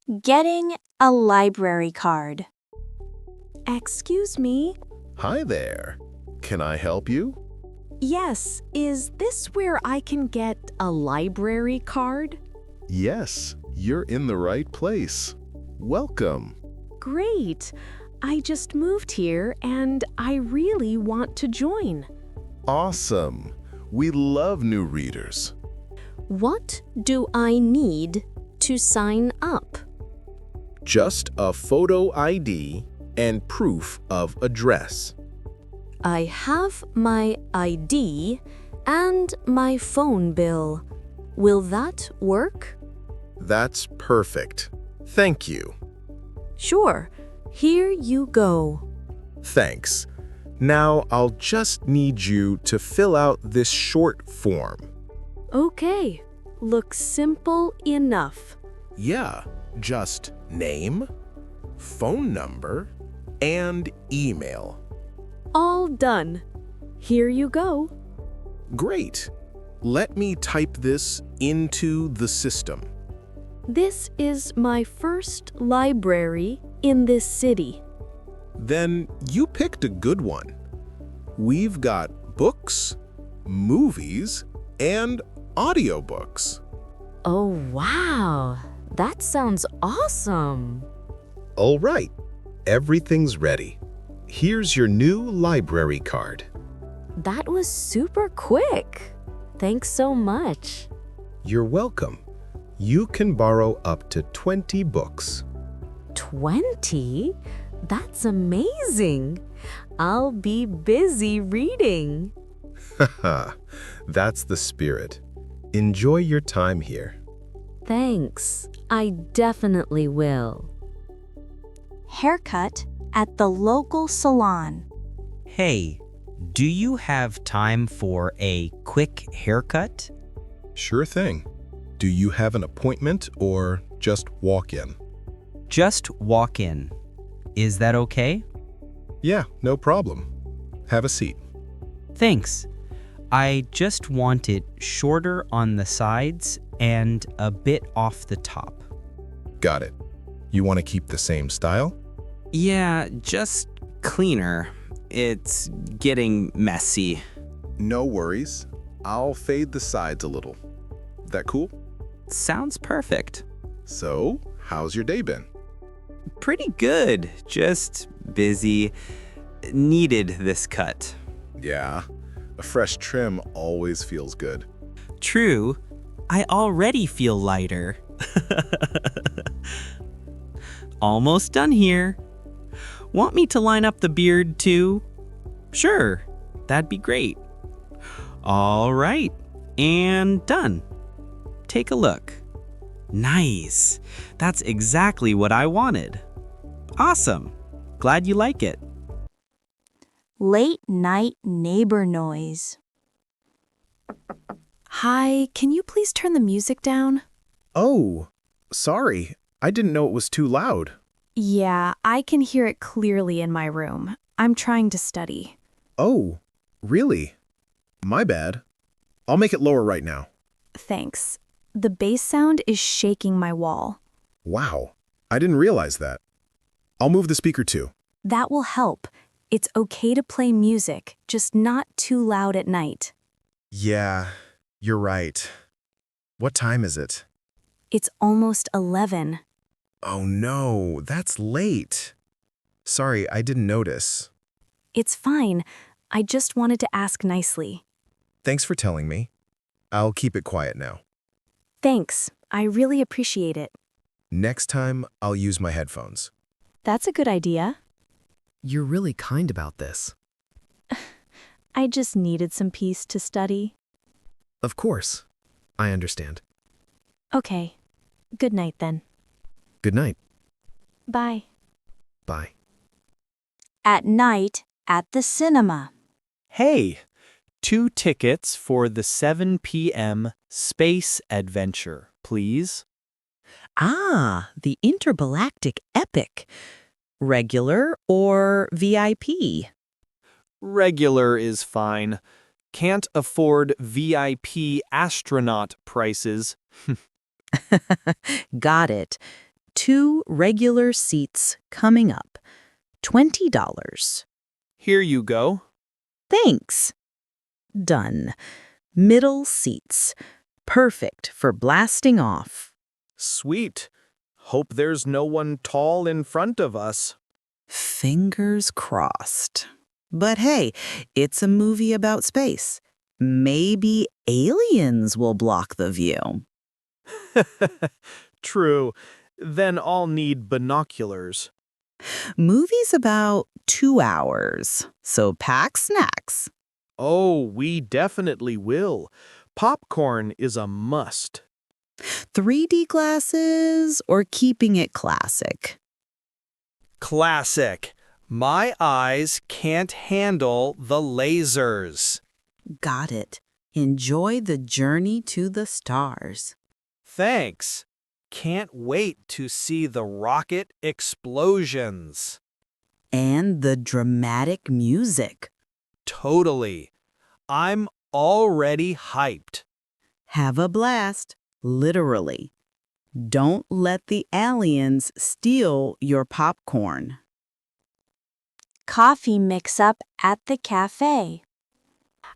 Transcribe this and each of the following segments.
Getting a library card. Excuse me? Hi there. Can I help you? Yes, is this where I can get a library card? Yes, you're in the right place. Welcome. Great. I just moved here and I really want to join. Awesome. We love new readers. What do I need to sign up? Just a photo ID and proof of address. I have my ID and my phone bill. Will that work? That's perfect. Thank you. Sure. Here you go. Thanks. Now I'll just need you to fill out this short form. Okay. Looks simple enough. Yeah, just name, phone number, and email. All done. Here you go. Great. Let me type this into the system. This is my first library in this city. Then you picked a good one. We've got books, movies, and audiobooks. Oh, wow. That sounds awesome. All right, everything's ready. Here's your new library card. That was super quick. Thanks so much. You're welcome. You can borrow up to 20 books. 20? That's amazing. I'll be busy reading. Haha, that's the spirit. Enjoy your time here. Thanks. I definitely will. Haircut at the local salon. Hey, do you have time for a quick haircut? Sure thing. Do you have an appointment or just walk in? Just walk in. Is that okay? Yeah, no problem. Have a seat. Thanks. I just want it shorter on the sides and a bit off the top. Got it. You want to keep the same style? Yeah, just cleaner. It's getting messy. No worries. I'll fade the sides a little. That cool? Sounds perfect. So, how's your day been? Pretty good. Just busy. Needed this cut. Yeah, a fresh trim always feels good. True. I already feel lighter. Almost done here. Want me to line up the beard too? Sure, that'd be great. All right, and done. Take a look. Nice. That's exactly what I wanted. Awesome. Glad you like it. Late night neighbor noise. Hi, can you please turn the music down? Oh, sorry. I didn't know it was too loud. Yeah, I can hear it clearly in my room. I'm trying to study. Oh, really? My bad. I'll make it lower right now. Thanks. The bass sound is shaking my wall. Wow, I didn't realize that. I'll move the speaker too. That will help. It's okay to play music, just not too loud at night. Yeah, you're right. What time is it? It's almost 11. Oh no, that's late. Sorry, I didn't notice. It's fine. I just wanted to ask nicely. Thanks for telling me. I'll keep it quiet now. Thanks. I really appreciate it. Next time, I'll use my headphones. That's a good idea. You're really kind about this. I just needed some peace to study. Of course. I understand. Okay. Good night then. Good night. Bye. Bye. At night at the cinema. Hey, 2 tickets for the 7 p.m. space adventure, please. Ah, the intergalactic epic. Regular or VIP? Regular is fine. Can't afford VIP astronaut prices. Got it. 2 regular seats coming up. $20. Here you go. Thanks. Done. Middle seats. Perfect for blasting off. Sweet. Hope there's no one tall in front of us. Fingers crossed. But hey, it's a movie about space. Maybe aliens will block the view. True. Then I'll need binoculars. Movie's about 2 hours, so pack snacks. Oh, we definitely will. Popcorn is a must. 3D glasses or keeping it classic? Classic. My eyes can't handle the lasers. Got it. Enjoy the journey to the stars. Thanks. Can't wait to see the rocket explosions. And the dramatic music. Totally. I'm already hyped. Have a blast, literally. Don't let the aliens steal your popcorn. Coffee mix-up at the cafe.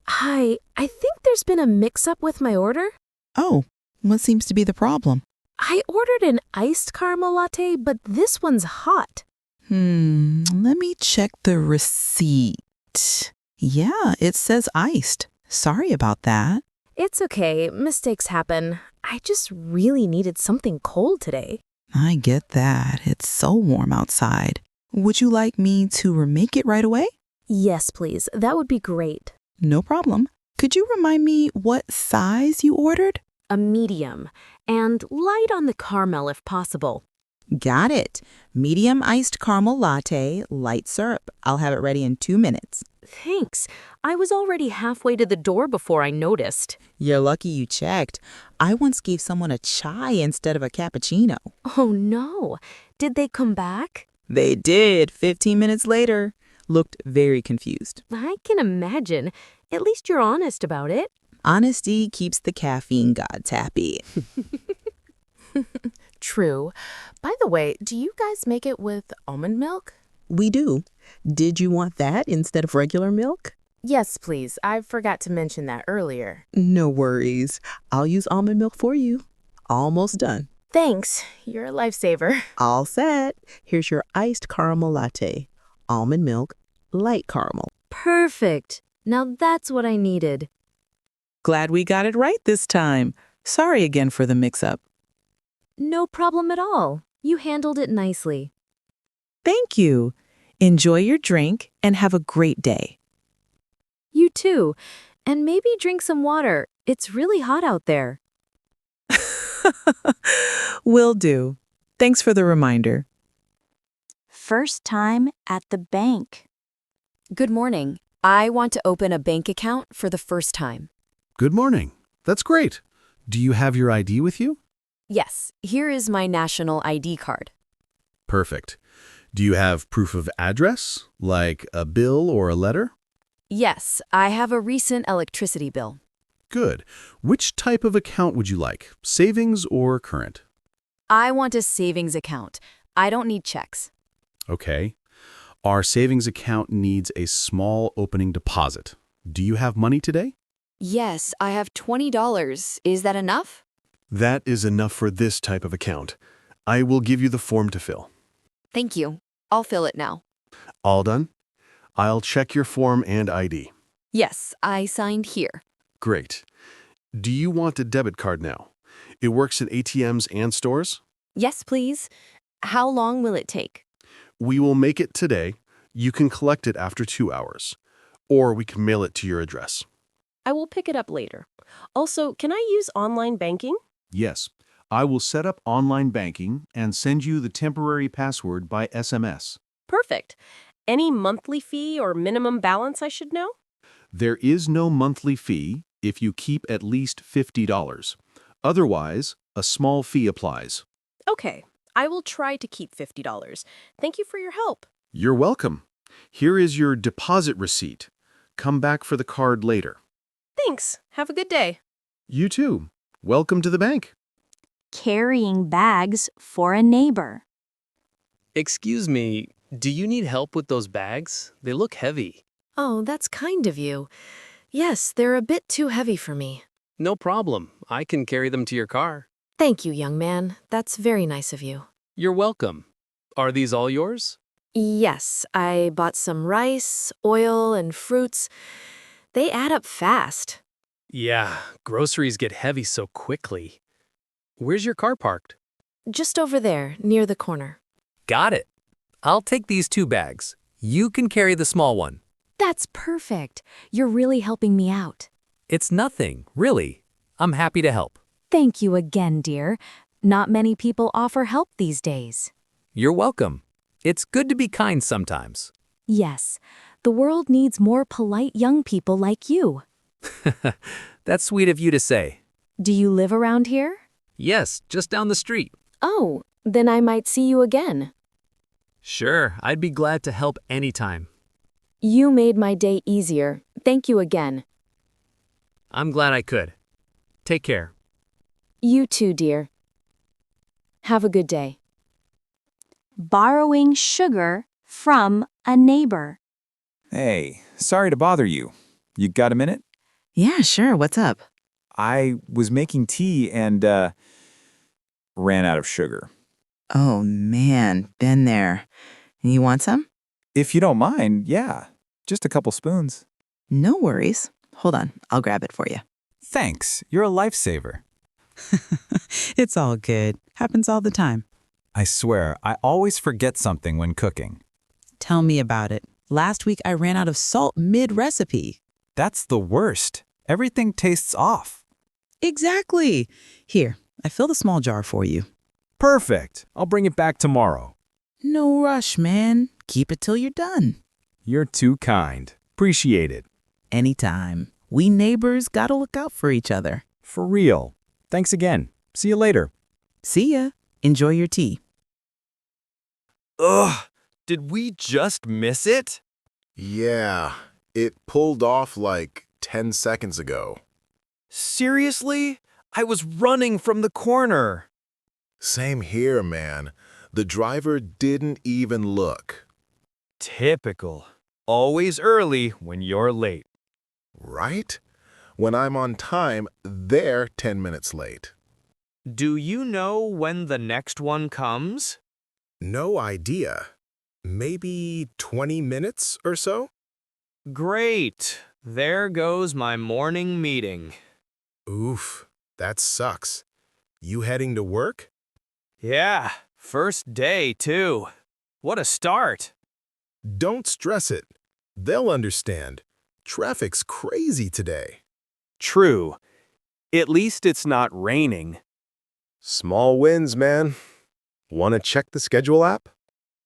Hi, I think there's been a mix-up with my order. Oh, what seems to be the problem? I ordered an iced caramel latte, but this one's hot. Let me check the receipt. Yeah, it says iced. Sorry about that. It's okay, mistakes happen. I just really needed something cold today. I get that. It's so warm outside. Would you like me to remake it right away? Yes, please. That would be great. No problem. Could you remind me what size you ordered? A medium, and light on the caramel if possible. Got it. Medium iced caramel latte, light syrup. I'll have it ready in 2 minutes. Thanks. I was already halfway to the door before I noticed. You're lucky you checked. I once gave someone a chai instead of a cappuccino. Oh no. Did they come back? They did, 15 minutes later. Looked very confused. I can imagine. At least you're honest about it. Honesty keeps the caffeine gods happy. True. By the way, do you guys make it with almond milk? We do. Did you want that instead of regular milk? Yes, please. I forgot to mention that earlier. No worries. I'll use almond milk for you. Almost done. Thanks. You're a lifesaver. All set. Here's your iced caramel latte. Almond milk, light caramel. Perfect. Now that's what I needed. Glad we got it right this time. Sorry again for the mix-up. No problem at all. You handled it nicely. Thank you. Enjoy your drink and have a great day. You too. And maybe drink some water. It's really hot out there. Will do. Thanks for the reminder. First time at the bank. Good morning. I want to open a bank account for the first time. Good morning. That's great. Do you have your ID with you? Yes, here is my national ID card. Perfect. Do you have proof of address, like a bill or a letter? Yes, I have a recent electricity bill. Good. Which type of account would you like, savings or current? I want a savings account. I don't need checks. Okay. Our savings account needs a small opening deposit. Do you have money today? Yes, I have $20. Is that enough? That is enough for this type of account. I will give you the form to fill. Thank you. I'll fill it now. All done? I'll check your form and ID. Yes, I signed here. Great. Do you want a debit card now? It works at ATMs and stores? Yes, please. How long will it take? We will make it today. You can collect it after 2 hours. Or we can mail it to your address. I will pick it up later. Also, can I use online banking? Yes. I will set up online banking and send you the temporary password by SMS. Perfect. Any monthly fee or minimum balance I should know? There is no monthly fee if you keep at least $50. Otherwise, a small fee applies. Okay, I will try to keep $50. Thank you for your help. You're welcome. Here is your deposit receipt. Come back for the card later. Thanks. Have a good day. You too. Welcome to the bank. carrying bags for a neighbor. Excuse me, do you need help with those bags? They look heavy. Oh, that's kind of you. Yes, they're a bit too heavy for me. No problem. I can carry them to your car. Thank you, young man. That's very nice of you. You're welcome. Are these all yours? Yes, I bought some rice, oil, and fruits. They add up fast. Yeah, groceries get heavy so quickly. Where's your car parked? Just over there, near the corner. Got it. I'll take these 2 bags. You can carry the small one. That's perfect. You're really helping me out. It's nothing, really. I'm happy to help. Thank you again, dear. Not many people offer help these days. You're welcome. It's good to be kind sometimes. Yes, the world needs more polite young people like you. That's sweet of you to say. Do you live around here? Yes, just down the street. Oh, then I might see you again. Sure, I'd be glad to help anytime. You made my day easier. Thank you again. I'm glad I could. Take care. You too, dear. Have a good day. Borrowing sugar from a neighbor. Hey, sorry to bother you. You got a minute? Yeah, sure. What's up? I was making tea and, ran out of sugar. Oh, man. Been there. You want some? If you don't mind, yeah. Just a couple spoons. No worries. Hold on. I'll grab it for you. Thanks. You're a lifesaver. It's all good. Happens all the time. I swear, I always forget something when cooking. Tell me about it. Last week I ran out of salt mid-recipe. That's the worst. Everything tastes off. Exactly. Here, I filled a small jar for you. Perfect. I'll bring it back tomorrow. No rush, man. Keep it till you're done. You're too kind. Appreciate it. Anytime. We neighbors gotta look out for each other. For real. Thanks again. See you later. See ya. Enjoy your tea. Ugh, did we just miss it? Yeah, it pulled off like 10 seconds ago. Seriously? I was running from the corner. Same here, man. The driver didn't even look. Typical. Always early when you're late. Right? When I'm on time, they're 10 minutes late. Do you know when the next one comes? No idea. Maybe 20 minutes or so? Great. There goes my morning meeting. Oof, that sucks. You heading to work? Yeah, first day too. What a start. Don't stress it. They'll understand. Traffic's crazy today. True. At least it's not raining. Small wins, man. Want to check the schedule app?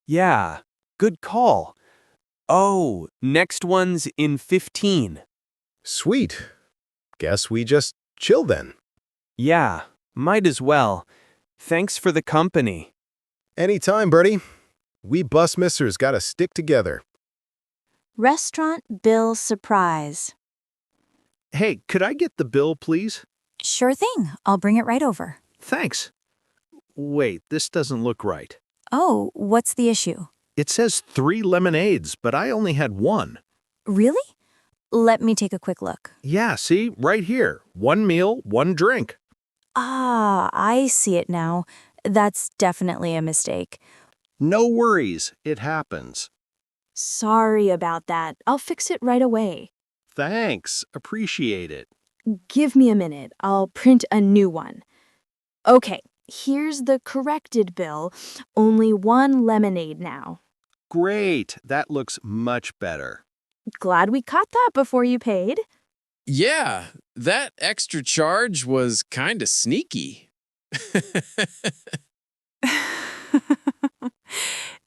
Yeah, good call. Oh, next one's in 15. Sweet. Guess we just chill then. Yeah, might as well. Thanks for the company. Anytime, Bertie. We bus missers gotta stick together. Restaurant bill surprise. Hey, could I get the bill, please? Sure thing. I'll bring it right over. Thanks. Wait, this doesn't look right. Oh, what's the issue? It says 3 lemonades, but I only had 1. Really? Let me take a quick look. Yeah, see? Right here. 1 meal, 1 drink. Ah, I see it now. That's definitely a mistake. No worries. It happens. Sorry about that. I'll fix it right away. Thanks. Appreciate it. Give me a minute. I'll print a new one. Okay, here's the corrected bill. Only 1 lemonade now. Great. That looks much better. Glad we caught that before you paid. Yeah, that extra charge was kinda sneaky.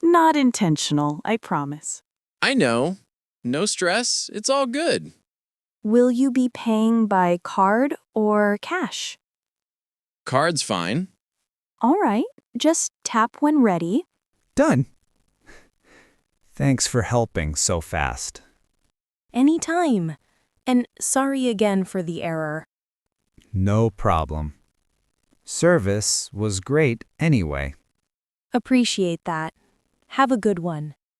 Not intentional, I promise. I know. No stress. It's all good. Will you be paying by card or cash? Card's fine. All right, just tap when ready. Done. Thanks for helping so fast. Anytime. And sorry again for the error. No problem. Service was great anyway. Appreciate that. Have a good one.